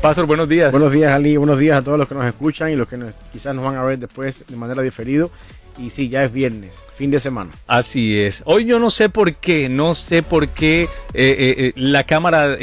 Pastor, buenos días. Buenos días, Ali. Buenos días a todos los que nos escuchan y los que quizás nos van a ver después de manera diferido. Y sí, ya es viernes, fin de semana. Así es. Hoy yo no sé por qué la cámara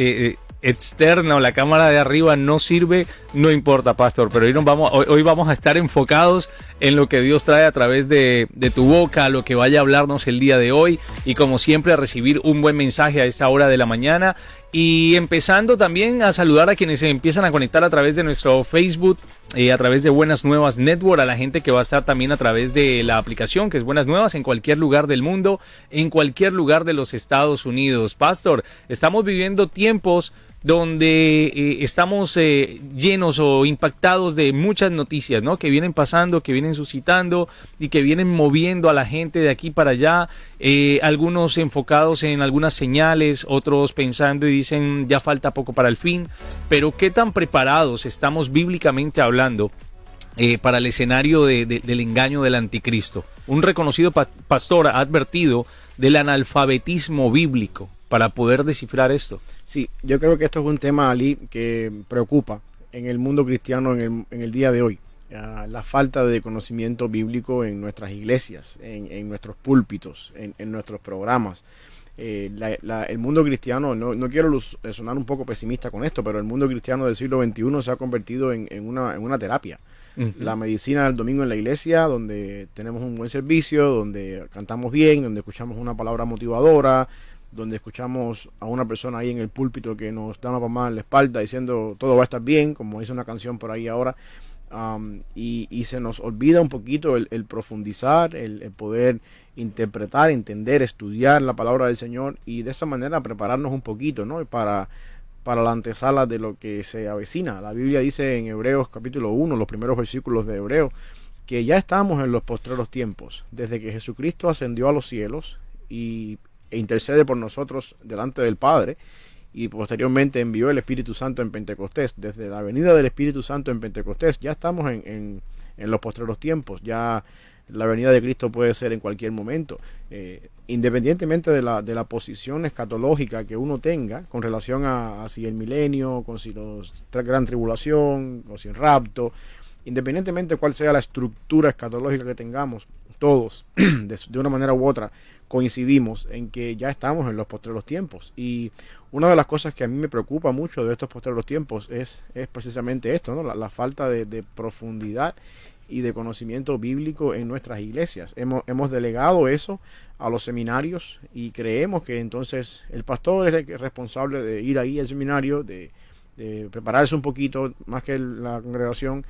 externa o la cámara de arriba no sirve, no importa, Pastor, pero hoy vamos a estar enfocados en lo que Dios trae a través de tu boca, lo que vaya a hablarnos el día de hoy, y como siempre a recibir un buen mensaje a esta hora de la mañana, y empezando también a saludar a quienes se empiezan a conectar a través de nuestro Facebook, a través de Buenas Nuevas Network, a la gente que va a estar también a través de la aplicación que es Buenas Nuevas en cualquier lugar del mundo, en cualquier lugar de los Estados Unidos. Pastor, estamos viviendo tiempos donde estamos llenos o impactados de muchas noticias, ¿no? Que vienen pasando, que vienen suscitando y que vienen moviendo a la gente de aquí para allá, algunos enfocados en algunas señales, otros pensando y dicen ya falta poco para el fin, pero ¿qué tan preparados estamos bíblicamente hablando para el escenario del engaño del anticristo? Un reconocido pastor ha advertido del analfabetismo bíblico para poder descifrar esto. Sí, yo creo que esto es un tema, Ali, que preocupa en el mundo cristiano en el día de hoy. La falta de conocimiento bíblico en nuestras iglesias, en nuestros púlpitos, en nuestros programas. El mundo cristiano, no quiero sonar un poco pesimista con esto, pero el mundo cristiano del siglo XXI se ha convertido en una terapia. Uh-huh. La medicina del domingo en la iglesia, donde tenemos un buen servicio, donde cantamos bien, donde escuchamos una palabra motivadora, donde escuchamos a una persona ahí en el púlpito que nos da una palmada en la espalda diciendo todo va a estar bien, como dice una canción por ahí ahora, y se nos olvida un poquito el profundizar, el poder interpretar, entender, estudiar la palabra del Señor y de esa manera prepararnos un poquito, ¿no? para la antesala de lo que se avecina. La Biblia dice en Hebreos capítulo 1, los primeros versículos de Hebreos, que ya estamos en los postreros tiempos, desde que Jesucristo ascendió a los cielos e intercede por nosotros delante del Padre, y posteriormente envió el Espíritu Santo en Pentecostés. Desde la venida del Espíritu Santo en Pentecostés ya estamos en los postreros tiempos. Ya la venida de Cristo puede ser en cualquier momento, independientemente de la posición escatológica que uno tenga con relación a si el milenio, con si la gran tribulación, o si el rapto, independientemente de cuál sea la estructura escatológica que tengamos, todos de una manera u otra coincidimos en que ya estamos en los postreros tiempos. Y una de las cosas que a mí me preocupa mucho de estos postreros tiempos es precisamente esto, ¿no? La falta de profundidad y de conocimiento bíblico en nuestras iglesias. Hemos delegado eso a los seminarios y creemos que entonces el pastor es el responsable de ir ahí al seminario, de prepararse un poquito más que la congregación,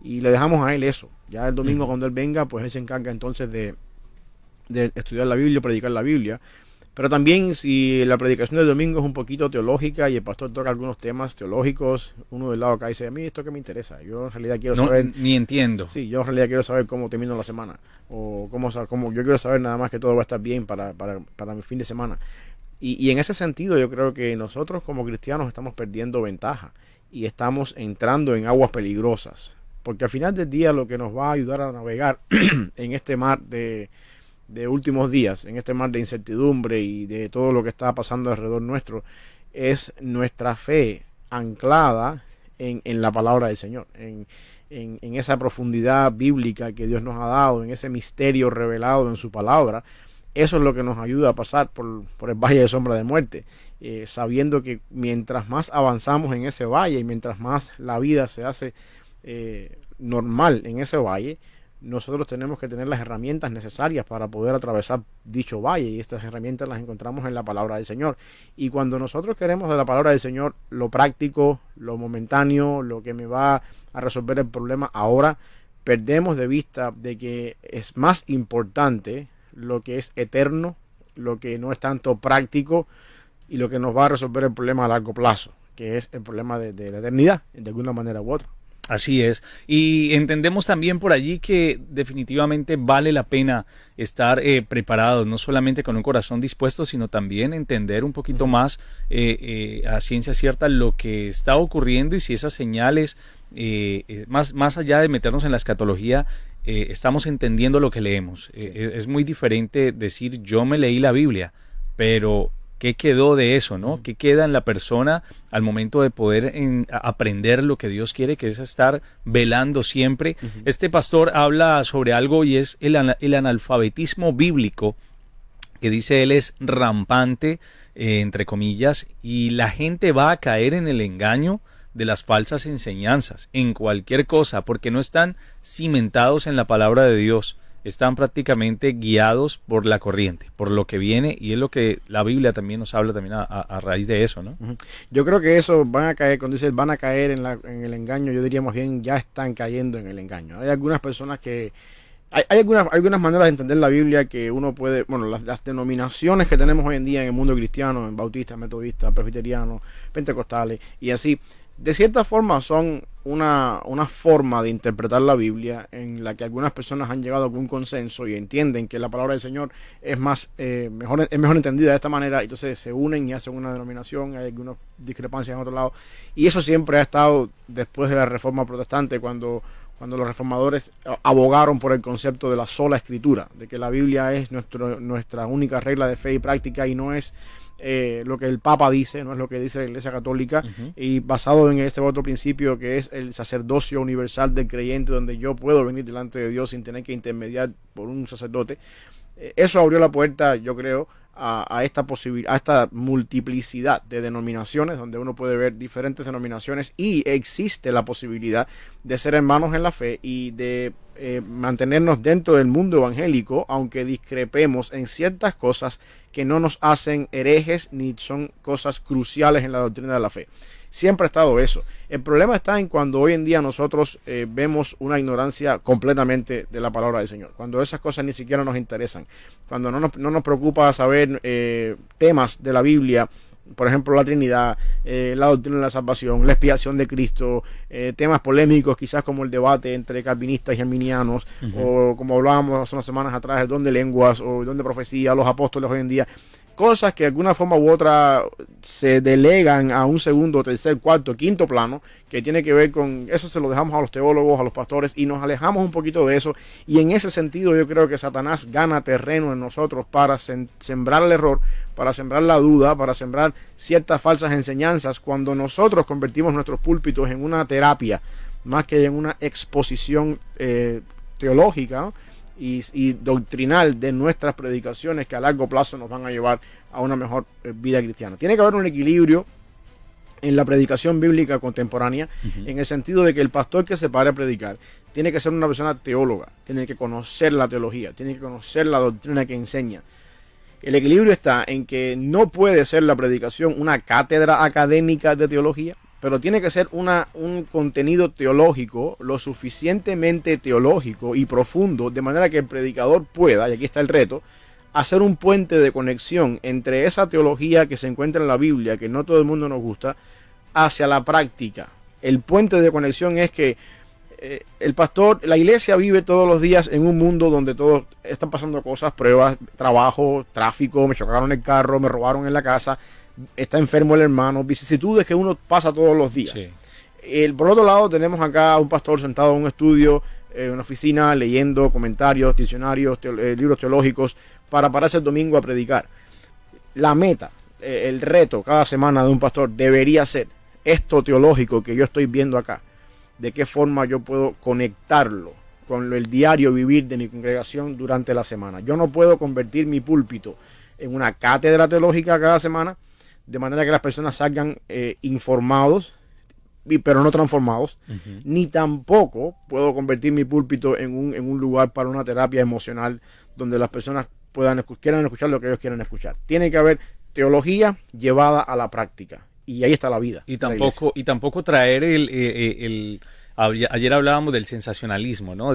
y le dejamos a él eso. Ya el domingo cuando él venga, pues él se encarga entonces de estudiar la Biblia, predicar la Biblia. Pero también si la predicación del domingo es un poquito teológica y el pastor toca algunos temas teológicos, uno del lado acá dice, a mí esto que me interesa, yo en realidad quiero saber... Ni entiendo. Sí, yo en realidad quiero saber cómo termino la semana, o cómo yo quiero saber nada más que todo va a estar bien para mi fin de semana. Y en ese sentido yo creo que nosotros como cristianos estamos perdiendo ventaja y estamos entrando en aguas peligrosas, porque al final del día lo que nos va a ayudar a navegar en este mar de últimos días, en este mar de incertidumbre y de todo lo que está pasando alrededor nuestro, es nuestra fe anclada en la palabra del Señor, en esa profundidad bíblica que Dios nos ha dado, en ese misterio revelado en su palabra. Eso es lo que nos ayuda a pasar por el valle de sombra de muerte, sabiendo que mientras más avanzamos en ese valle y mientras más la vida se hace normal en ese valle, nosotros tenemos que tener las herramientas necesarias para poder atravesar dicho valle, y estas herramientas las encontramos en la palabra del Señor. Y cuando nosotros queremos de la palabra del Señor lo práctico, lo momentáneo, lo que me va a resolver el problema ahora, perdemos de vista de que es más importante lo que es eterno, lo que no es tanto práctico y lo que nos va a resolver el problema a largo plazo, que es el problema de la eternidad, de alguna manera u otra. Así es, y entendemos también por allí que definitivamente vale la pena estar preparados, no solamente con un corazón dispuesto, sino también entender un poquito más a ciencia cierta lo que está ocurriendo y si esas señales, más allá de meternos en la escatología, estamos entendiendo lo que leemos. Es muy diferente decir yo me leí la Biblia, pero ¿qué quedó de eso, no? ¿Qué queda en la persona al momento de poder aprender lo que Dios quiere, que es estar velando siempre? Este pastor habla sobre algo y es el analfabetismo bíblico, que dice él es rampante, entre comillas, y la gente va a caer en el engaño de las falsas enseñanzas, en cualquier cosa, porque no están cimentados en la palabra de Dios, están prácticamente guiados por la corriente, por lo que viene, y es lo que la Biblia también nos habla también a raíz de eso, ¿no? Yo creo que eso van a caer, cuando dice van a caer en el engaño, yo diría más bien ya están cayendo en el engaño. Hay algunas personas que hay algunas maneras de entender la Biblia que uno puede, bueno, las denominaciones que tenemos hoy en día en el mundo cristiano, en bautistas, metodistas, presbiterianos, pentecostales y así, de cierta forma son una forma de interpretar la Biblia en la que algunas personas han llegado a algún consenso y entienden que la palabra del Señor es mejor entendida de esta manera, entonces se unen y hacen una denominación, hay algunas discrepancias en otro lado, y eso siempre ha estado después de la Reforma Protestante, cuando los reformadores abogaron por el concepto de la sola escritura, de que la Biblia es nuestra única regla de fe y práctica y no es lo que el Papa dice, no es lo que dice la Iglesia Católica, y basado en este otro principio que es el sacerdocio universal del creyente, donde yo puedo venir delante de Dios sin tener que intermediar por un sacerdote. Eso abrió la puerta, yo creo, a esta multiplicidad de denominaciones, donde uno puede ver diferentes denominaciones y existe la posibilidad de ser hermanos en la fe y de mantenernos dentro del mundo evangélico, aunque discrepemos en ciertas cosas que no nos hacen herejes ni son cosas cruciales en la doctrina de la fe. Siempre ha estado eso. El problema está en cuando hoy en día nosotros vemos una ignorancia completamente de la palabra del Señor. Cuando esas cosas ni siquiera nos interesan. Cuando no nos preocupa saber temas de la Biblia, por ejemplo la Trinidad, la doctrina de la salvación, la expiación de Cristo, temas polémicos quizás como el debate entre calvinistas y arminianos, o como hablábamos hace unas semanas atrás, el don de lenguas o el don de profecía, los apóstoles hoy en día. Cosas que de alguna forma u otra se delegan a un segundo, tercer, cuarto, quinto plano, que tiene que ver con eso, se lo dejamos a los teólogos, a los pastores, y nos alejamos un poquito de eso, y en ese sentido yo creo que Satanás gana terreno en nosotros para sembrar el error, para sembrar la duda, para sembrar ciertas falsas enseñanzas, cuando nosotros convertimos nuestros púlpitos en una terapia, más que en una exposición teológica, ¿no? Y doctrinal de nuestras predicaciones que a largo plazo nos van a llevar a una mejor vida cristiana. Tiene que haber un equilibrio en la predicación bíblica contemporánea, en el sentido de que el pastor que se pare a predicar tiene que ser una persona teóloga, tiene que conocer la teología, tiene que conocer la doctrina que enseña. El equilibrio está en que no puede ser la predicación una cátedra académica de teología, pero tiene que ser un contenido teológico, lo suficientemente teológico y profundo, de manera que el predicador pueda, y aquí está el reto, hacer un puente de conexión entre esa teología que se encuentra en la Biblia, que no todo el mundo nos gusta, hacia la práctica. El puente de conexión es que el pastor, la iglesia vive todos los días en un mundo donde todos están pasando cosas, pruebas, trabajo, tráfico, me chocaron el carro, me robaron en la casa, está enfermo el hermano, vicisitudes que uno pasa todos los días. Sí. Por otro lado tenemos acá a un pastor sentado en un estudio, en una oficina, leyendo comentarios, diccionarios, libros teológicos, para pararse el domingo a predicar. La meta, el reto cada semana de un pastor debería ser esto teológico que yo estoy viendo acá. De qué forma yo puedo conectarlo con el diario vivir de mi congregación durante la semana. Yo no puedo convertir mi púlpito en una cátedra teológica cada semana, de manera que las personas salgan informados, pero no transformados, ni tampoco puedo convertir mi púlpito en un lugar para una terapia emocional donde las personas quieran escuchar lo que ellos quieren escuchar. Tiene que haber teología llevada a la práctica, y ahí está la vida. Y tampoco traer ayer hablábamos del sensacionalismo, ¿no?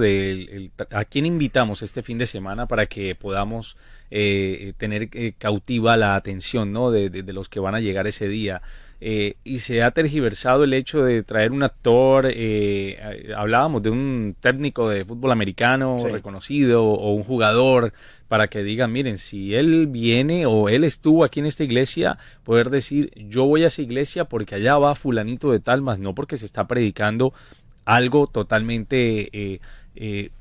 ¿A quién invitamos este fin de semana para que podamos tener cautiva la atención, ¿no? de los que van a llegar ese día? Y se ha tergiversado el hecho de traer un actor, hablábamos de un técnico de fútbol americano reconocido, o un jugador, para que digan, miren, si él viene o él estuvo aquí en esta iglesia, poder decir, yo voy a esa iglesia porque allá va fulanito de tal, más no porque se está predicando algo totalmente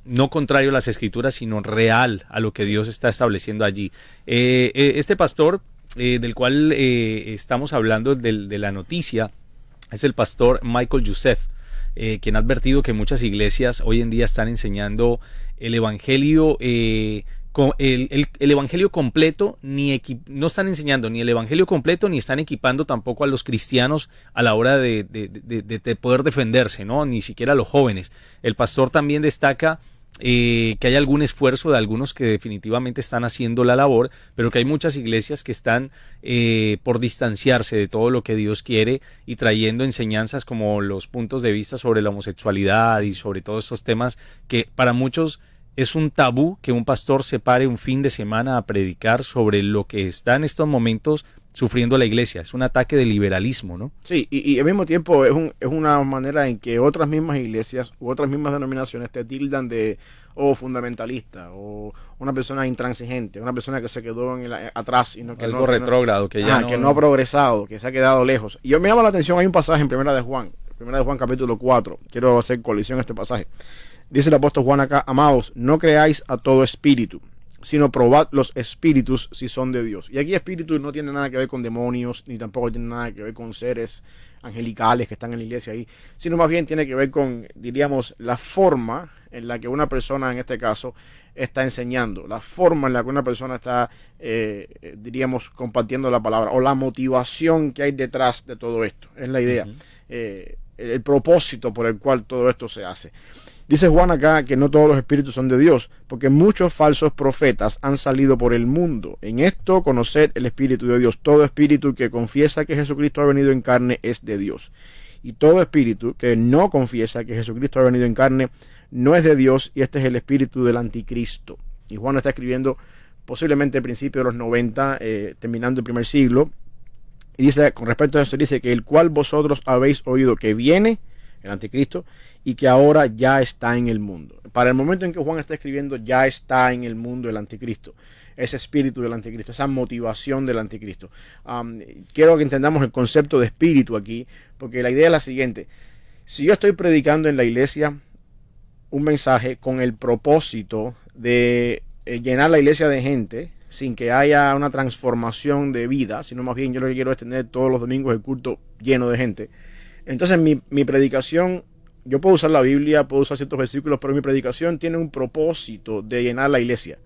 no contrario a las escrituras, sino real a lo que Dios está estableciendo allí. Este pastor del cual estamos hablando de la noticia es el pastor Michael Youssef, quien ha advertido que muchas iglesias hoy en día están enseñando el evangelio el evangelio completo, no están enseñando ni el evangelio completo, ni están equipando tampoco a los cristianos a la hora de poder defenderse, ¿no? Ni siquiera a los jóvenes. El pastor también destaca que hay algún esfuerzo de algunos que definitivamente están haciendo la labor, pero que hay muchas iglesias que están por distanciarse de todo lo que Dios quiere y trayendo enseñanzas como los puntos de vista sobre la homosexualidad y sobre todos estos temas que para muchos es un tabú que un pastor se pare un fin de semana a predicar sobre lo que está en estos momentos sufriendo la iglesia. Es un ataque de liberalismo, ¿no? Sí, y al mismo tiempo es una manera en que otras mismas iglesias u otras mismas denominaciones te tildan de fundamentalista o una persona intransigente, una persona que se quedó atrás y no que algo retrógrado, que ya que no ha progresado, que se ha quedado lejos. Y yo me llama la atención, hay un pasaje en Primera de Juan capítulo 4, quiero hacer colisión a este pasaje. Dice el apóstol Juan acá: amados, no creáis a todo espíritu, sino probad los espíritus si son de Dios. Y aquí espíritu no tiene nada que ver con demonios, ni tampoco tiene nada que ver con seres angelicales que están en la iglesia ahí, sino más bien tiene que ver con, diríamos, la forma en la que una persona, en este caso, está enseñando, la forma en la que una persona está, diríamos, compartiendo la palabra, o la motivación que hay detrás de todo esto. Es la idea, el propósito por el cual todo esto se hace. Dice Juan acá que no todos los espíritus son de Dios, porque muchos falsos profetas han salido por el mundo. En esto conoced el espíritu de Dios. Todo espíritu que confiesa que Jesucristo ha venido en carne es de Dios. Y todo espíritu que no confiesa que Jesucristo ha venido en carne no es de Dios, y este es el espíritu del anticristo. Y Juan está escribiendo posiblemente a principios de los 90, terminando el primer siglo. Y dice, con respecto a esto, dice que el cual vosotros habéis oído que viene, el anticristo, y que ahora ya está en el mundo. Para el momento en que Juan está escribiendo, ya está en el mundo el anticristo, ese espíritu del anticristo, esa motivación del anticristo. Quiero que entendamos el concepto de espíritu aquí, porque la idea es la siguiente: si yo estoy predicando en la iglesia un mensaje con el propósito de llenar la iglesia de gente, sin que haya una transformación de vida, sino más bien yo lo que quiero es tener todos los domingos el culto lleno de gente, entonces mi predicación, yo puedo usar la Biblia, puedo usar ciertos versículos, pero mi predicación tiene un propósito de llenar la iglesia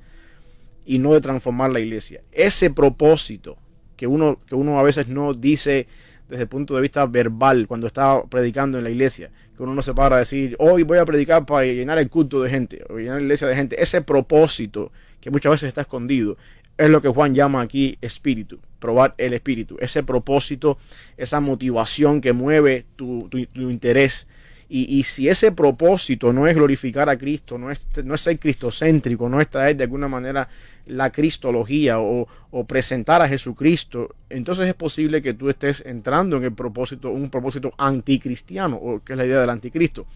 y no de transformar la iglesia. Ese propósito que uno a veces no dice desde el punto de vista verbal cuando está predicando en la iglesia, que uno no se para a decir, hoy voy a predicar para llenar el culto de gente, o llenar la iglesia de gente. Ese propósito que muchas veces está escondido es lo que Juan llama aquí espíritu, probar el espíritu, ese propósito, esa motivación que mueve tu interés. Y si ese propósito no es glorificar a Cristo, no es ser cristocéntrico, no es traer de alguna manera la cristología o presentar a Jesucristo, entonces es posible que tú estés entrando en un propósito anticristiano, o que es la idea del anticristo.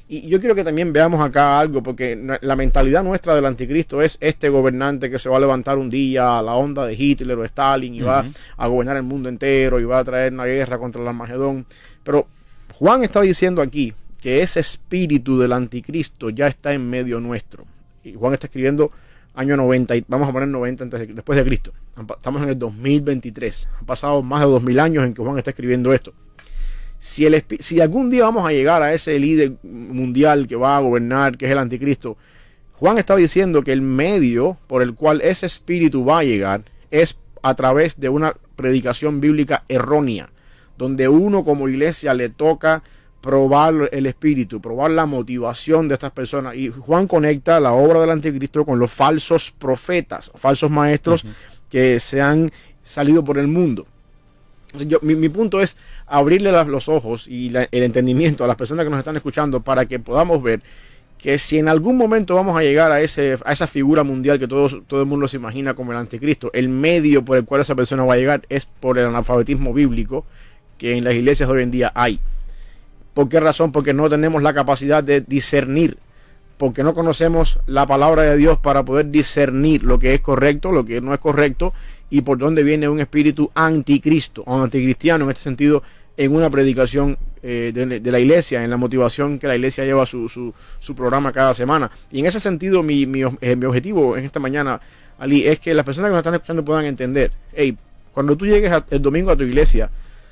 Y yo quiero que también veamos acá algo, porque la mentalidad nuestra del anticristo es este gobernante que se va a levantar un día a la onda de Hitler o Stalin y va a gobernar el mundo entero y va a traer una guerra contra el Armagedón. Pero Juan está diciendo aquí que ese espíritu del anticristo ya está en medio nuestro. Y Juan está escribiendo año 90, vamos a poner 90 después de Cristo. Estamos en el 2023. Han pasado más de 2000 años en que Juan está escribiendo esto. Si algún día vamos a llegar a ese líder mundial que va a gobernar, que es el anticristo, Juan está diciendo que el medio por el cual ese espíritu va a llegar es a través de una predicación bíblica errónea, donde uno como iglesia le toca probar el espíritu, probar la motivación de estas personas. Y Juan conecta la obra del anticristo con los falsos profetas, falsos maestros que se han salido por el mundo. Mi punto es abrirle los ojos y el entendimiento a las personas que nos están escuchando para que podamos ver que si en algún momento vamos a llegar a esa figura mundial que todo el mundo se imagina como el anticristo, el medio por el cual esa persona va a llegar es por el analfabetismo bíblico que en las iglesias de hoy en día hay. ¿Por qué razón? Porque no tenemos la capacidad de discernir, porque no conocemos la palabra de Dios para poder discernir lo que es correcto, lo que no es correcto, y por dónde viene un espíritu anticristo o anticristiano en este sentido, en una predicación de la iglesia, en la motivación que la iglesia lleva su programa cada semana. Y en ese sentido mi objetivo en esta mañana, Ali, es que las personas que nos están escuchando puedan entender, Cuando tú llegues el domingo a tu iglesia,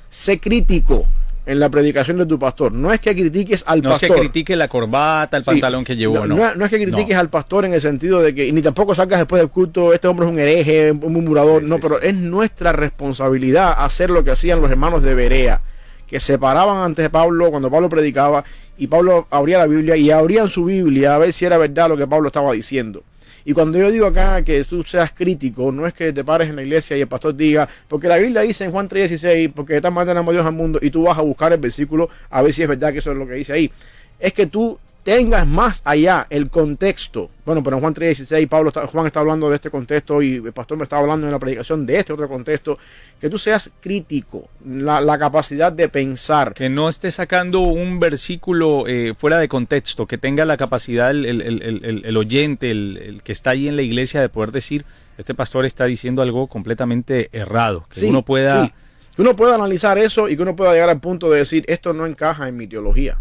sé crítico en la predicación de tu pastor. No es que critiques al pastor. No es que critique la corbata, el pantalón que llevó, no es que critiques al pastor en el sentido de que, ni tampoco salgas después del culto, este hombre es un hereje, un murmurador. Pero es nuestra responsabilidad hacer lo que hacían los hermanos de Berea, que se paraban antes de Pablo cuando Pablo predicaba, y Pablo abría la Biblia y abrían su Biblia a ver si era verdad lo que Pablo estaba diciendo. Y cuando yo digo acá que tú seas crítico, no es que te pares en la iglesia y el pastor diga, porque la Biblia dice en Juan 3:16, porque de tal manera amó Dios al mundo, y tú vas a buscar el versículo a ver si es verdad que eso es lo que dice ahí. Es que tú tengas más allá el contexto. Bueno, pero en Juan 3:16 Juan está hablando de este contexto y el pastor me está hablando en la predicación de este otro contexto. Que tú seas crítico, la capacidad de pensar. Que no esté sacando un versículo fuera de contexto, que tenga la capacidad el oyente, el que está ahí en la iglesia, de poder decir, este pastor está diciendo algo completamente errado. Que uno pueda... Que uno pueda analizar eso y que uno pueda llegar al punto de decir, esto no encaja en mi teología.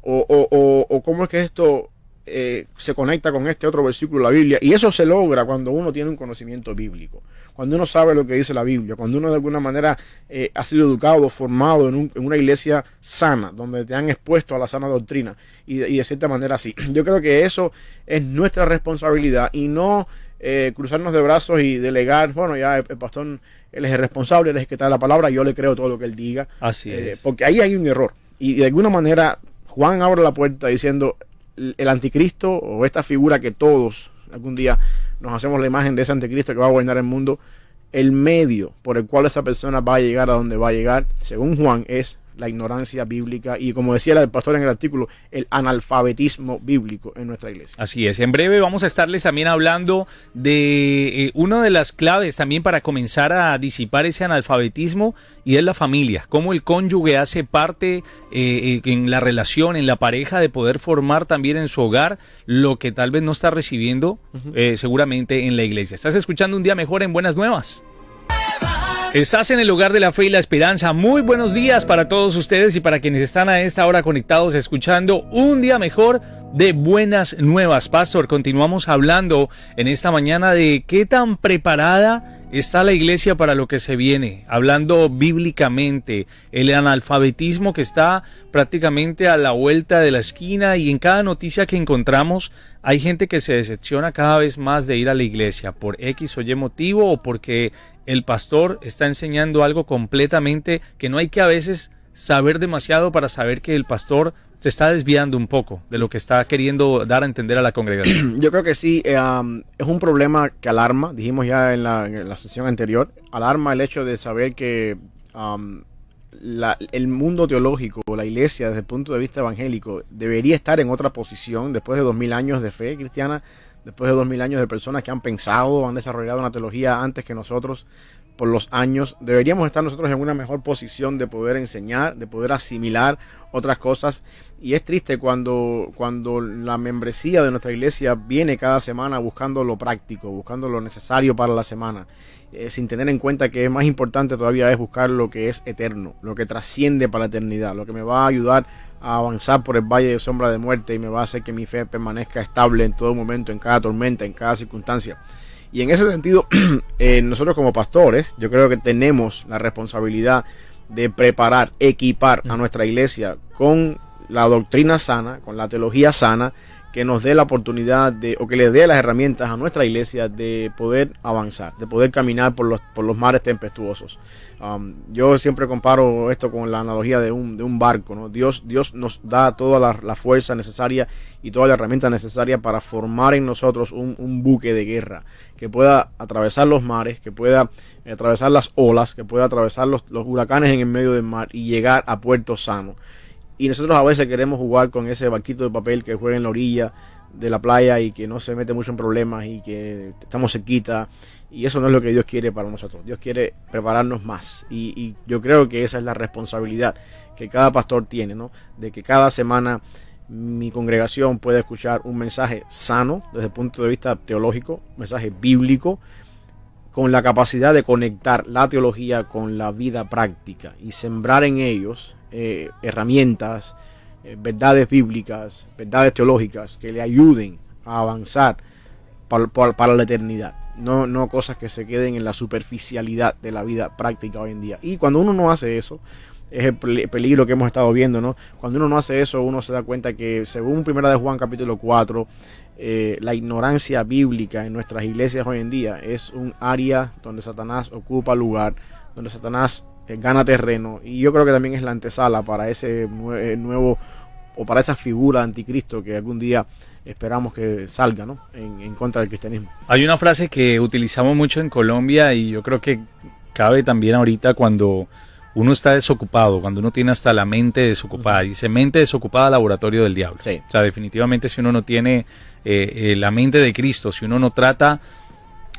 O cómo es que esto se conecta con este otro versículo de la Biblia. Y eso se logra cuando uno tiene un conocimiento bíblico, cuando uno sabe lo que dice la Biblia, cuando uno de alguna manera ha sido educado, formado en una iglesia sana, donde te han expuesto a la sana doctrina y de cierta manera así. Yo creo que eso es nuestra responsabilidad y no cruzarnos de brazos y delegar, bueno, ya el pastor, él es el responsable, él es el que trae la palabra, yo le creo todo lo que él diga. Así es. Porque ahí hay un error y de alguna manera Juan abre la puerta diciendo, el anticristo o esta figura que todos algún día nos hacemos la imagen de ese anticristo que va a gobernar el mundo, el medio por el cual esa persona va a llegar a donde va a llegar, según Juan, es la ignorancia bíblica y, como decía el pastor en el artículo, el analfabetismo bíblico en nuestra iglesia. Así es. En breve vamos a estarles también hablando de una de las claves también para comenzar a disipar ese analfabetismo, y es la familia. Cómo el cónyuge hace parte en la relación, en la pareja, de poder formar también en su hogar lo que tal vez no está recibiendo seguramente en la iglesia. Estás escuchando Un Día Mejor en Buenas Nuevas. Estás en el lugar de la fe y la esperanza. Muy buenos días para todos ustedes y para quienes están a esta hora conectados escuchando Un Día Mejor de Buenas Nuevas. Pastor, continuamos hablando en esta mañana de qué tan preparada está la iglesia para lo que se viene, hablando bíblicamente, el analfabetismo que está prácticamente a la vuelta de la esquina, y en cada noticia que encontramos hay gente que se decepciona cada vez más de ir a la iglesia por X o Y motivo, o porque el pastor está enseñando algo completamente que no hay que a veces saber demasiado para saber que el pastor se está desviando un poco de lo que está queriendo dar a entender a la congregación. Yo creo que sí, es un problema que alarma, dijimos ya en la sesión anterior, alarma el hecho de saber que el mundo teológico, la iglesia desde el punto de vista evangélico, debería estar en otra posición después de 2000 años de fe cristiana, después de 2000 años de personas que han pensado, han desarrollado una teología antes que nosotros. Por los años, deberíamos estar nosotros en una mejor posición de poder enseñar, de poder asimilar otras cosas. Y es triste cuando la membresía de nuestra iglesia viene cada semana buscando lo práctico, buscando lo necesario para la semana, sin tener en cuenta que más importante todavía es buscar lo que es eterno, lo que trasciende para la eternidad, lo que me va a ayudar a avanzar por el valle de sombra de muerte y me va a hacer que mi fe permanezca estable en todo momento, en cada tormenta, en cada circunstancia. Y en ese sentido, nosotros como pastores, yo creo que tenemos la responsabilidad de preparar, equipar a nuestra iglesia con la doctrina sana, con la teología sana, que nos dé la oportunidad o que le dé las herramientas a nuestra iglesia de poder avanzar, de poder caminar por los mares tempestuosos. Yo siempre comparo esto con la analogía de un barco, ¿no? Dios nos da toda la fuerza necesaria y toda la herramienta necesaria para formar en nosotros un buque de guerra que pueda atravesar los mares, que pueda atravesar las olas, que pueda atravesar los huracanes en el medio del mar y llegar a puerto sano. Y nosotros a veces queremos jugar con ese barquito de papel que juega en la orilla de la playa y que no se mete mucho en problemas y que estamos cerquita. Y eso no es lo que Dios quiere para nosotros. Dios quiere prepararnos más. Y yo creo que esa es la responsabilidad que cada pastor tiene, ¿no? De que cada semana mi congregación pueda escuchar un mensaje sano desde el punto de vista teológico, un mensaje bíblico, con la capacidad de conectar la teología con la vida práctica y sembrar en ellos herramientas, verdades bíblicas, verdades teológicas que le ayuden a avanzar para la eternidad. no cosas que se queden en la superficialidad de la vida práctica hoy en día. Y cuando uno no hace eso, es el peligro que hemos estado viendo, ¿no? Cuando uno no hace eso, uno se da cuenta que, según 1 de Juan capítulo 4, la ignorancia bíblica en nuestras iglesias hoy en día es un área donde Satanás ocupa lugar, donde Satanás gana terreno, y yo creo que también es la antesala para ese nuevo, o para esa figura de anticristo que algún día esperamos que salga, ¿no? en contra del cristianismo. Hay una frase que utilizamos mucho en Colombia y yo creo que cabe también ahorita cuando uno está desocupado, cuando uno tiene hasta la mente desocupada. Dice, mente desocupada, laboratorio del diablo. Sí. O sea, definitivamente si uno no tiene la mente de Cristo, si uno no trata,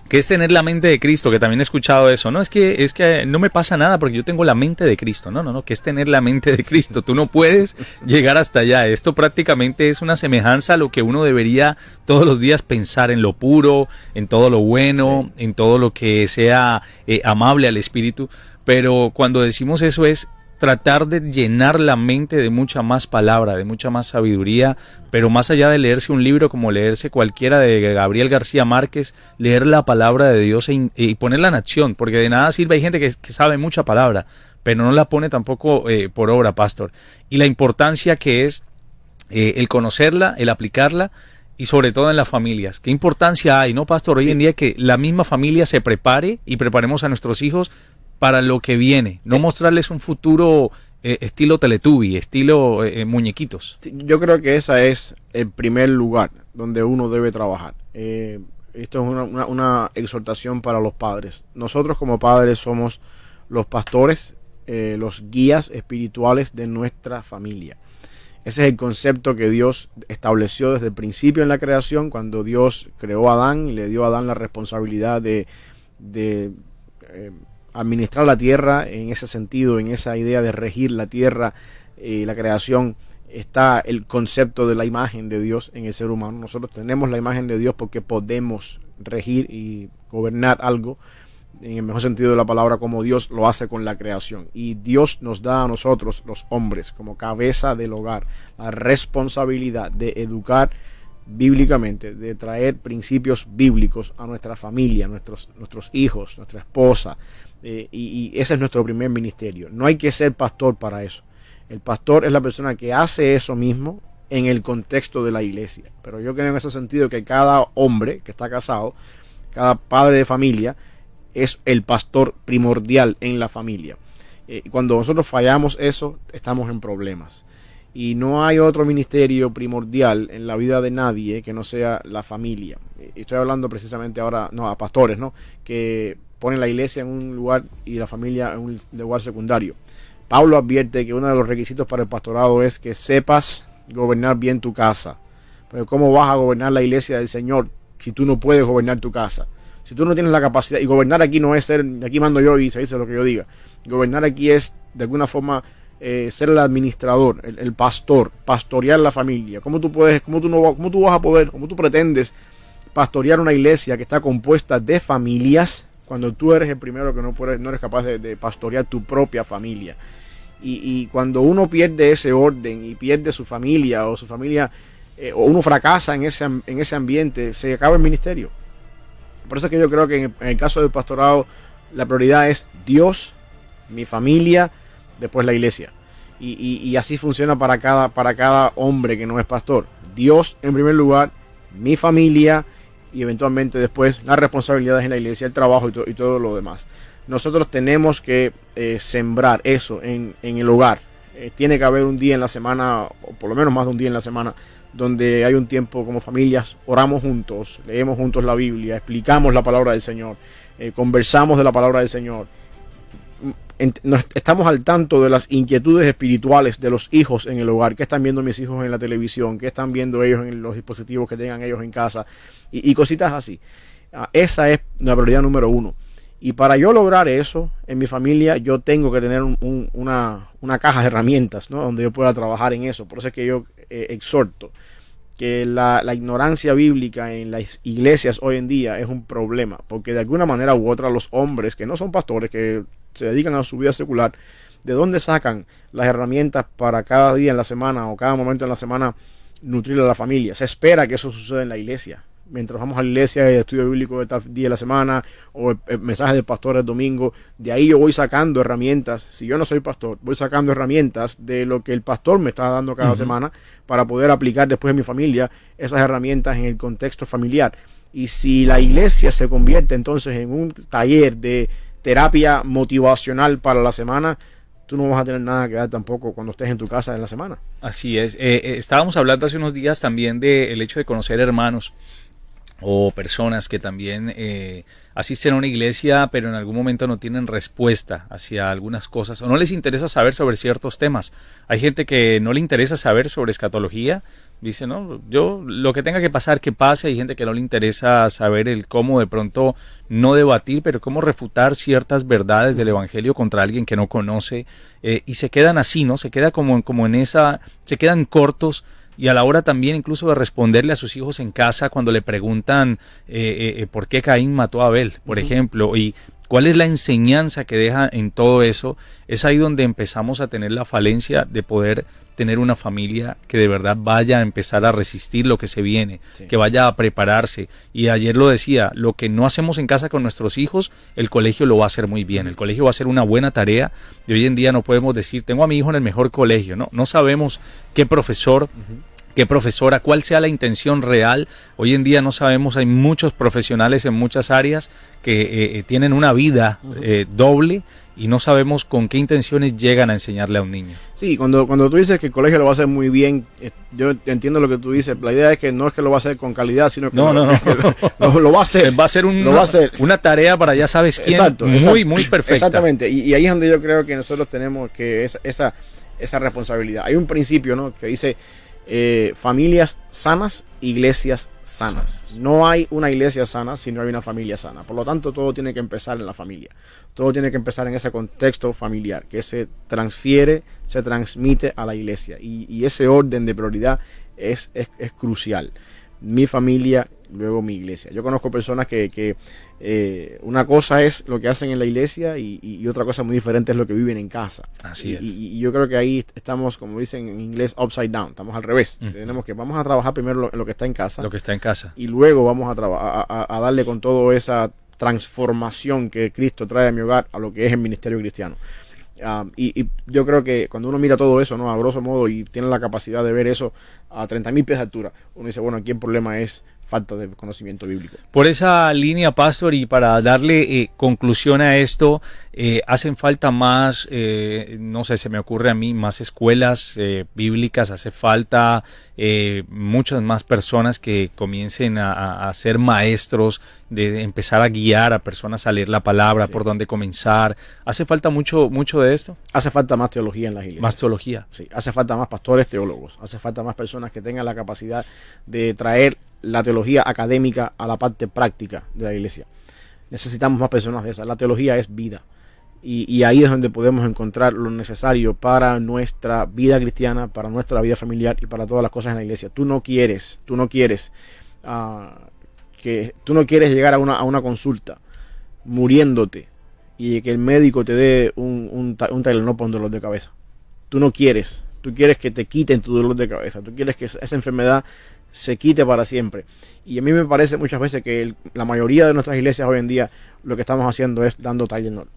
¿qué es tener la mente de Cristo? Que también he escuchado eso. No, es que no me pasa nada porque yo tengo la mente de Cristo. No, ¿qué es tener la mente de Cristo? Tú no puedes llegar hasta allá. Esto prácticamente es una semejanza a lo que uno debería todos los días pensar, en lo puro, en todo lo bueno, sí, en todo lo que sea amable al espíritu. Pero cuando decimos eso es tratar de llenar la mente de mucha más palabra, de mucha más sabiduría, pero más allá de leerse un libro como leerse cualquiera de Gabriel García Márquez, leer la palabra de Dios y ponerla en acción, porque de nada sirve, hay gente que sabe mucha palabra, pero no la pone tampoco por obra, pastor. Y la importancia que es el conocerla, el aplicarla, y sobre todo en las familias. ¿Qué importancia hay, no, pastor? Hoy en día que la misma familia se prepare y preparemos a nuestros hijos para lo que viene, no mostrarles un futuro estilo Teletubby, estilo muñequitos. Yo creo que ese es el primer lugar donde uno debe trabajar. Esto es una exhortación para los padres. Nosotros como padres somos los pastores, los guías espirituales de nuestra familia. Ese es el concepto que Dios estableció desde el principio en la creación, cuando Dios creó a Adán y le dio a Adán la responsabilidad de administrar la tierra. En ese sentido, en esa idea de regir la tierra y la creación, está el concepto de la imagen de Dios en el ser humano. Nosotros tenemos la imagen de Dios porque podemos regir y gobernar algo, en el mejor sentido de la palabra, como Dios lo hace con la creación. Y Dios nos da a nosotros, los hombres, como cabeza del hogar, la responsabilidad de educar bíblicamente, de traer principios bíblicos a nuestra familia, nuestros hijos, nuestra esposa, y ese es nuestro primer ministerio. No hay que ser pastor para eso. El pastor es la persona que hace eso mismo en el contexto de la iglesia. Pero yo creo en ese sentido que cada hombre que está casado, cada padre de familia, es el pastor primordial en la familia. Cuando nosotros fallamos eso, estamos en problemas. Y no hay otro ministerio primordial en la vida de nadie que no sea la familia. Estoy hablando precisamente ahora, a pastores, ¿no? Que ponen la iglesia en un lugar y la familia en un lugar secundario. Pablo advierte que uno de los requisitos para el pastorado es que sepas gobernar bien tu casa. Pero ¿cómo vas a gobernar la iglesia del Señor si tú no puedes gobernar tu casa? Si tú no tienes la capacidad, y gobernar aquí no es ser, aquí mando yo y se dice lo que yo diga. Gobernar aquí es, de alguna forma, ser el administrador, el pastor, pastorear la familia. ¿Cómo tú vas a poder, cómo tú pretendes pastorear una iglesia que está compuesta de familias cuando tú eres el primero que no eres capaz de pastorear tu propia familia? Y cuando uno pierde ese orden y pierde su familia o o uno fracasa en ese ambiente, se acaba el ministerio. Por eso es que yo creo que en el caso del pastorado la prioridad es Dios, mi familia, después la iglesia. Y así funciona para cada hombre que no es pastor. Dios en primer lugar, mi familia y eventualmente después las responsabilidades en la iglesia, el trabajo y todo lo demás. Nosotros tenemos que sembrar eso en el hogar. Tiene que haber un día en la semana, o por lo menos más de un día en la semana, donde hay un tiempo como familias, oramos juntos, leemos juntos la Biblia, explicamos la palabra del Señor, conversamos de la palabra del Señor. Estamos al tanto de las inquietudes espirituales de los hijos en el hogar. ¿Qué están viendo mis hijos en la televisión? ¿Qué están viendo ellos en los dispositivos que tengan ellos en casa? Y cositas así. Esa es la prioridad número uno. Y para yo lograr eso en mi familia, yo tengo que tener una caja de herramientas, ¿no? Donde yo pueda trabajar en eso. Por eso es que yo exhorto que la ignorancia bíblica en las iglesias hoy en día es un problema, porque de alguna manera u otra los hombres que no son pastores, que se dedican a su vida secular, ¿de dónde sacan las herramientas para cada día en la semana o cada momento en la semana nutrir a la familia? Se espera que eso suceda en la iglesia. mientras vamos a la iglesia, el estudio bíblico de tal día de la semana, o el mensaje del pastor el domingo, de ahí yo voy sacando herramientas. Si yo no soy pastor, voy sacando herramientas de lo que el pastor me está dando cada semana para poder aplicar después en mi familia esas herramientas en el contexto familiar. Y si la iglesia se convierte entonces en un taller de terapia motivacional para la semana, tú no vas a tener nada que dar tampoco cuando estés en tu casa en la semana. Así es. Estábamos hablando hace unos días también del hecho de conocer hermanos o personas que también asisten a una iglesia, pero en algún momento no tienen respuesta hacia algunas cosas o no les interesa saber sobre ciertos temas. Hay gente que no le interesa saber sobre escatología. Dice, no, yo lo que tenga que pasar, que pase. Hay gente que no le interesa saber el cómo de pronto no debatir, pero cómo refutar ciertas verdades del evangelio contra alguien que no conoce, y se quedan así, ¿no? Se queda como en esa, se quedan cortos, y a la hora también incluso de responderle a sus hijos en casa cuando le preguntan por qué Caín mató a Abel, por ejemplo, y cuál es la enseñanza que deja en todo eso. Es ahí donde empezamos a tener la falencia de poder tener una familia que de verdad vaya a empezar a resistir lo que se viene, que vaya a prepararse. Y ayer lo decía, lo que no hacemos en casa con nuestros hijos, el colegio lo va a hacer muy bien, el colegio va a hacer una buena tarea. Y hoy en día no podemos decir, tengo a mi hijo en el mejor colegio, no sabemos qué profesor, qué profesora, cuál sea la intención real. Hoy en día no sabemos, hay muchos profesionales en muchas áreas que tienen una vida doble, y no sabemos con qué intenciones llegan a enseñarle a un niño. Sí, cuando tú dices que el colegio lo va a hacer muy bien, yo entiendo lo que tú dices. La idea es que no es que lo va a hacer con calidad, sino que lo va a hacer. Va a ser una tarea para ya sabes quién. Exacto, muy perfecta. Exactamente, y ahí es donde yo creo que nosotros tenemos que esa responsabilidad. Hay un principio, ¿no?, que dice familias sanas, iglesias sanas. No hay una iglesia sana si no hay una familia sana. Por lo tanto, todo tiene que empezar en la familia. Todo tiene que empezar en ese contexto familiar que se transfiere, se transmite a la iglesia. Y ese orden de prioridad es crucial. Mi familia, luego mi iglesia. Yo conozco personas que una cosa es lo que hacen en la iglesia y otra cosa muy diferente es lo que viven en casa. Así es. Y yo creo que ahí estamos, como dicen en inglés, upside down. Estamos al revés. Tenemos que vamos a trabajar primero en lo que está en casa. Lo que está en casa. Y luego vamos a darle con toda esa transformación que Cristo trae a mi hogar a lo que es el ministerio cristiano. Y yo creo que cuando uno mira todo eso, ¿no?, a grosso modo, y tiene la capacidad de ver eso a 30,000 pies de altura, uno dice, bueno, aquí el problema es falta de conocimiento bíblico. Por esa línea, pastor, y para darle conclusión a esto, hacen falta más, no sé, se me ocurre a mí, más escuelas bíblicas, hace falta muchas más personas que comiencen a ser maestros, de empezar a guiar a personas a leer la palabra, por dónde comenzar. ¿Hace falta mucho de esto? Hace falta más teología en las iglesias. Más teología. Sí, hace falta más pastores teólogos, hace falta más personas que tengan la capacidad de traer la teología académica a la parte práctica de la iglesia. Necesitamos más personas de esas. La teología es vida. Y ahí es donde podemos encontrar lo necesario para nuestra vida cristiana, para nuestra vida familiar y para todas las cosas en la iglesia. Tú no quieres llegar a una consulta muriéndote y que el médico te dé un Tylenol para un dolor de cabeza. Tú no quieres. Tú quieres que te quiten tu dolor de cabeza. Tú quieres que esa enfermedad se quite para siempre. Y a mí me parece muchas veces que la mayoría de nuestras iglesias hoy en día lo que estamos haciendo es dando Tylenol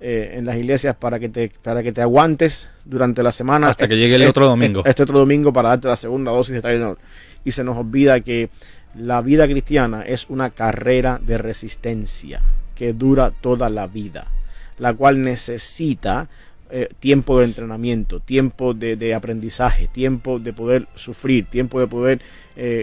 en las iglesias para que te aguantes durante la semana hasta que llegue el otro domingo. Este otro domingo para darte la segunda dosis de Tylenol. Y se nos olvida que la vida cristiana es una carrera de resistencia que dura toda la vida, la cual necesita tiempo de entrenamiento, tiempo de aprendizaje, tiempo de poder sufrir, tiempo de poder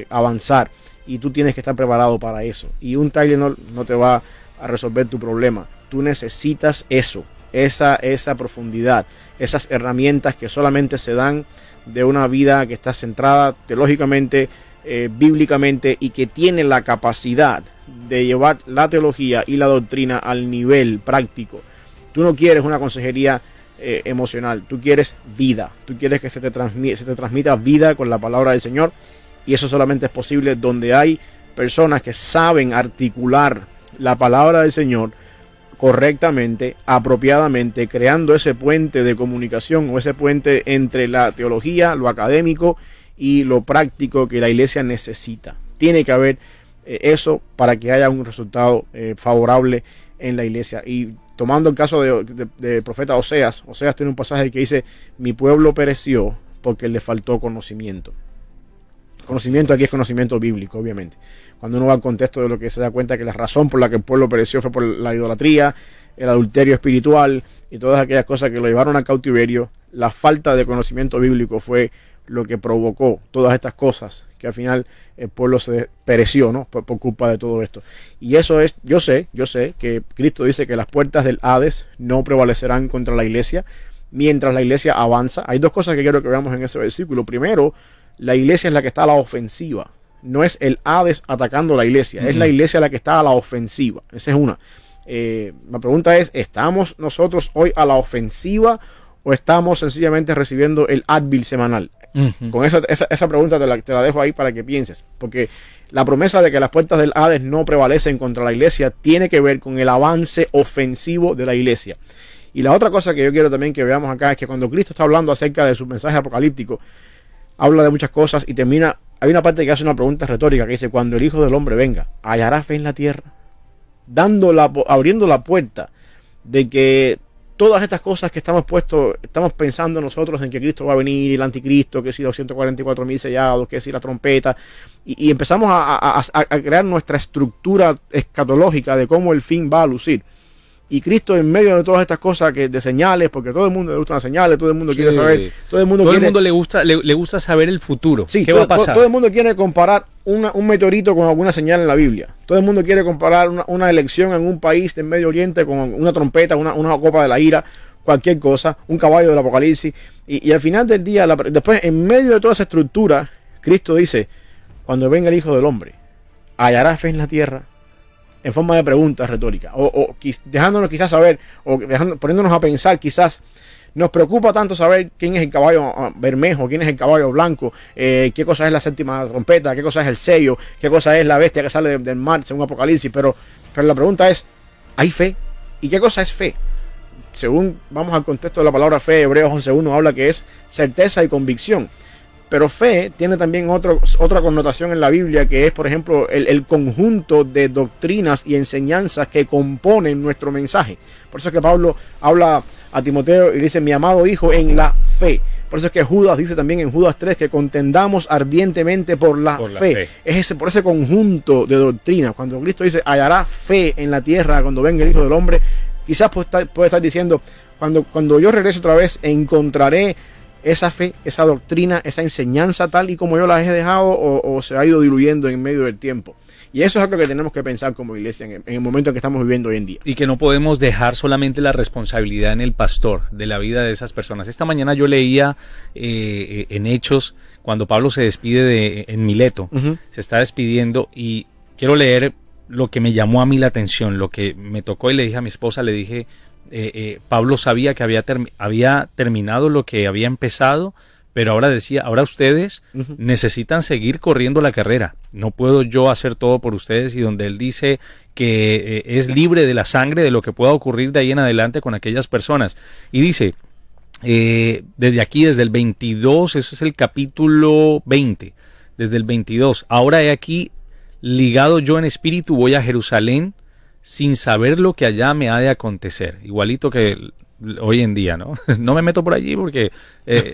avanzar, y tú tienes que estar preparado para eso. Y un Tylenol no te va a resolver tu problema. Tú necesitas esa profundidad, esas herramientas que solamente se dan de una vida que está centrada teológicamente, bíblicamente, y que tiene la capacidad de llevar la teología y la doctrina al nivel práctico. Tú no quieres una consejería emocional, tú quieres vida, tú quieres que se te transmita vida con la palabra del Señor, y eso solamente es posible donde hay personas que saben articular la palabra del Señor correctamente, apropiadamente, creando ese puente de comunicación o ese puente entre la teología, lo académico y lo práctico que la iglesia necesita. Tiene que haber eso para que haya un resultado favorable en la iglesia. Y tomando el caso de profeta Oseas tiene un pasaje que dice: mi pueblo pereció porque le faltó conocimiento. Conocimiento aquí es conocimiento bíblico, obviamente. Cuando uno va al contexto de lo que se da cuenta que la razón por la que el pueblo pereció fue por la idolatría, el adulterio espiritual y todas aquellas cosas que lo llevaron al cautiverio, la falta de conocimiento bíblico fue lo que provocó todas estas cosas, que al final el pueblo se pereció, ¿no? por culpa de todo esto. Y eso es, yo sé que Cristo dice que las puertas del Hades no prevalecerán contra la iglesia mientras la iglesia avanza. Hay dos cosas que quiero que veamos en ese versículo. Primero, la iglesia es la que está a la ofensiva. No es el Hades atacando la iglesia, es la iglesia la que está a la ofensiva. Esa es una. La pregunta es: ¿estamos nosotros hoy a la ofensiva o estamos sencillamente recibiendo el Advil semanal? Con esa pregunta te la dejo ahí para que pienses, porque la promesa de que las puertas del Hades no prevalecen contra la iglesia tiene que ver con el avance ofensivo de la iglesia. Y la otra cosa que yo quiero también que veamos acá es que cuando Cristo está hablando acerca de su mensaje apocalíptico, habla de muchas cosas y termina, hay una parte que hace una pregunta retórica que dice: cuando el Hijo del Hombre venga, ¿hallará fe en la tierra? Abriendo la puerta de que todas estas cosas que estamos pensando nosotros en que Cristo va a venir, el anticristo, que si los 144.000 sellados, que si la trompeta, y empezamos a crear nuestra estructura escatológica de cómo el fin va a lucir. Y Cristo en medio de todas estas cosas de señales, porque todo el mundo le gustan las señales, todo el mundo quiere saber, todo el mundo le gusta saber el futuro. Sí, ¿qué va a pasar? Todo el mundo quiere comparar un meteorito con alguna señal en la Biblia. Todo el mundo quiere comparar una elección en un país del Medio Oriente con una trompeta, una copa de la ira, cualquier cosa, un caballo del Apocalipsis. Y al final del día, después en medio de toda esa estructura, Cristo dice: cuando venga el Hijo del Hombre, ¿hallará fe en la tierra? En forma de pregunta retórica, o dejándonos quizás saber, poniéndonos a pensar, quizás nos preocupa tanto saber quién es el caballo bermejo, quién es el caballo blanco, qué cosa es la séptima trompeta, qué cosa es el sello, qué cosa es la bestia que sale del mar según Apocalipsis, pero la pregunta es: ¿hay fe? ¿Y qué cosa es fe? Según vamos al contexto de la palabra fe, Hebreos 11.1 habla que es certeza y convicción. Pero fe tiene también otra connotación en la Biblia, que es, por ejemplo, el conjunto de doctrinas y enseñanzas que componen nuestro mensaje. Por eso es que Pablo habla a Timoteo y dice: mi amado hijo, en la fe. Por eso es que Judas dice también en Judas 3 que contendamos ardientemente por la fe. Es por ese conjunto de doctrinas. Cuando Cristo dice: hallará fe en la tierra cuando venga el Hijo del Hombre, quizás puede estar diciendo: cuando yo regrese otra vez, encontraré esa fe, esa doctrina, esa enseñanza tal y como yo las he dejado, o se ha ido diluyendo en medio del tiempo. Y eso es algo que tenemos que pensar como iglesia en el momento en que estamos viviendo hoy en día. Y que no podemos dejar solamente la responsabilidad en el pastor de la vida de esas personas. Esta mañana yo leía en Hechos, cuando Pablo se despide en Mileto, se está despidiendo, y quiero leer lo que me llamó a mí la atención, lo que me tocó, y le dije a mi esposa, le dije: Pablo sabía que había terminado lo que había empezado, pero ahora decía: ahora ustedes necesitan seguir corriendo la carrera, no puedo yo hacer todo por ustedes. Y donde él dice que es libre de la sangre de lo que pueda ocurrir de ahí en adelante con aquellas personas, y dice desde aquí, desde el 22, eso es el capítulo 20, desde el 22: ahora he aquí, ligado yo en espíritu, voy a Jerusalén, sin saber lo que allá me ha de acontecer. Igualito que hoy en día, ¿no? No me meto por allí porque,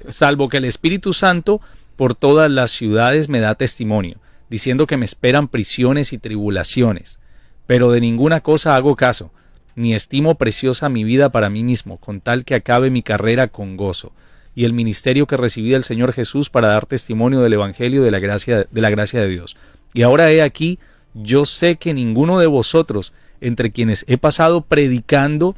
salvo que el Espíritu Santo por todas las ciudades me da testimonio, diciendo que me esperan prisiones y tribulaciones. Pero de ninguna cosa hago caso, ni estimo preciosa mi vida para mí mismo, con tal que acabe mi carrera con gozo, y el ministerio que recibí del Señor Jesús para dar testimonio del Evangelio de la gracia de Dios. Y ahora he aquí, yo sé que ninguno de vosotros, entre quienes he pasado predicando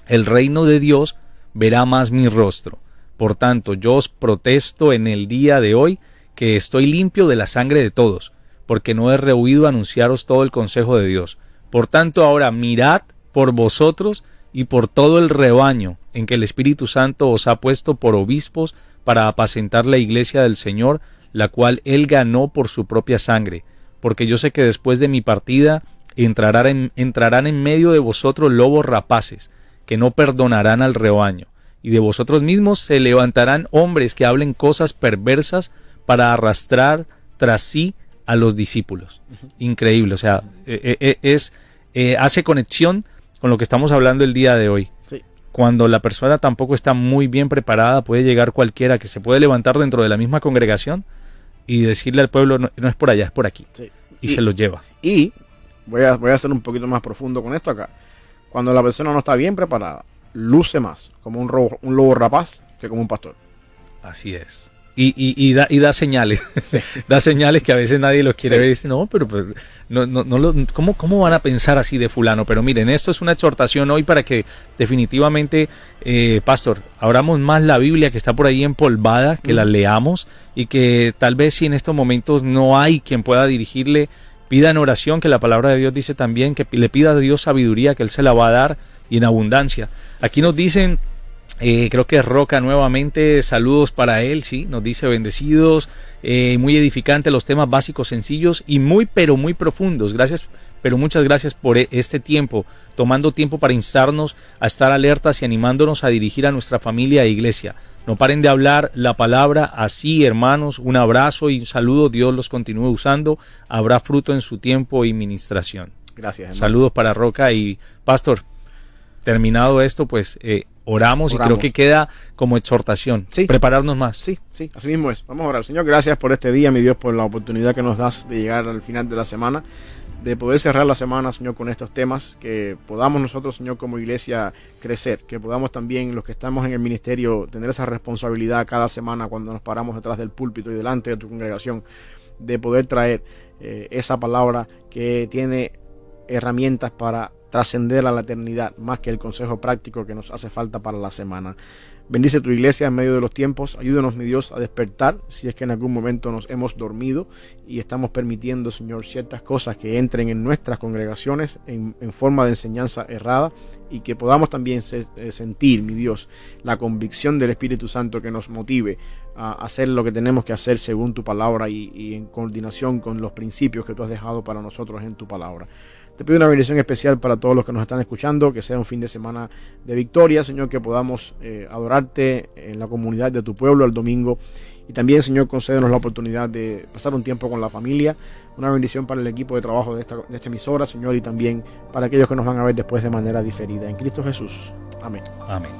el reino de Dios, verá más mi rostro. Por tanto, yo os protesto en el día de hoy que estoy limpio de la sangre de todos, porque no he rehuido anunciaros todo el consejo de Dios. Por tanto, ahora mirad por vosotros y por todo el rebaño en que el Espíritu Santo os ha puesto por obispos para apacentar la iglesia del Señor, la cual él ganó por su propia sangre. Porque yo sé que después de mi partida entrarán en medio de vosotros lobos rapaces, que no perdonarán al rebaño, y de vosotros mismos se levantarán hombres que hablen cosas perversas para arrastrar tras sí a los discípulos. Increíble, o sea, hace conexión con lo que estamos hablando el día de hoy. Sí. Cuando la persona tampoco está muy bien preparada, puede llegar cualquiera que se puede levantar dentro de la misma congregación y decirle al pueblo, no, no es por allá, es por aquí. Sí. Y se los lleva. Y voy a ser un poquito más profundo con esto acá. Cuando la persona no está bien preparada, luce más como un lobo rapaz que como un pastor. Así es. Y da señales. Sí. Da señales que a veces nadie los quiere Sí. ver y dice, no, pero pues, ¿cómo van a pensar así de fulano? Pero miren, esto es una exhortación hoy para que definitivamente, pastor, abramos más la Biblia que está por ahí empolvada, que la leamos y que tal vez si en estos momentos no hay quien pueda dirigirle, pida en oración, que la palabra de Dios dice también, que le pida a Dios sabiduría, que Él se la va a dar y en abundancia. Aquí nos dicen... creo que Roca nuevamente, saludos para él, sí, nos dice bendecidos, muy edificante los temas básicos sencillos y muy profundos. Gracias, pero muchas gracias por este tiempo, tomando tiempo para instarnos a estar alertas y animándonos a dirigir a nuestra familia e iglesia. No paren de hablar la palabra así, hermanos. Un abrazo y un saludo, Dios los continúe usando, habrá fruto en su tiempo y ministración. Gracias, hermano. Saludos para Roca y pastor. Terminado esto, pues oramos y creo que queda como exhortación. Sí. Prepararnos más. Sí, así mismo es. Vamos a orar. Señor, gracias por este día, mi Dios, por la oportunidad que nos das de llegar al final de la semana, de poder cerrar la semana, Señor, con estos temas, que podamos nosotros, Señor, como iglesia crecer, que podamos también, los que estamos en el ministerio, tener esa responsabilidad cada semana cuando nos paramos detrás del púlpito y delante de tu congregación, de poder traer esa palabra que tiene herramientas para trascender a la eternidad, más que el consejo práctico que nos hace falta para la semana. Bendice tu iglesia en medio de los tiempos. Ayúdanos, mi Dios, a despertar si es que en algún momento nos hemos dormido y estamos permitiendo, Señor, ciertas cosas que entren en nuestras congregaciones en forma de enseñanza errada, y que podamos también sentir, mi Dios, la convicción del Espíritu Santo que nos motive a hacer lo que tenemos que hacer según tu palabra y en coordinación con los principios que tú has dejado para nosotros en tu palabra. Te pido una bendición especial para todos los que nos están escuchando, que sea un fin de semana de victoria, Señor, que podamos adorarte en la comunidad de tu pueblo el domingo. Y también, Señor, concédenos la oportunidad de pasar un tiempo con la familia. Una bendición para el equipo de trabajo de esta emisora, Señor, y también para aquellos que nos van a ver después de manera diferida. En Cristo Jesús. Amén. Amén.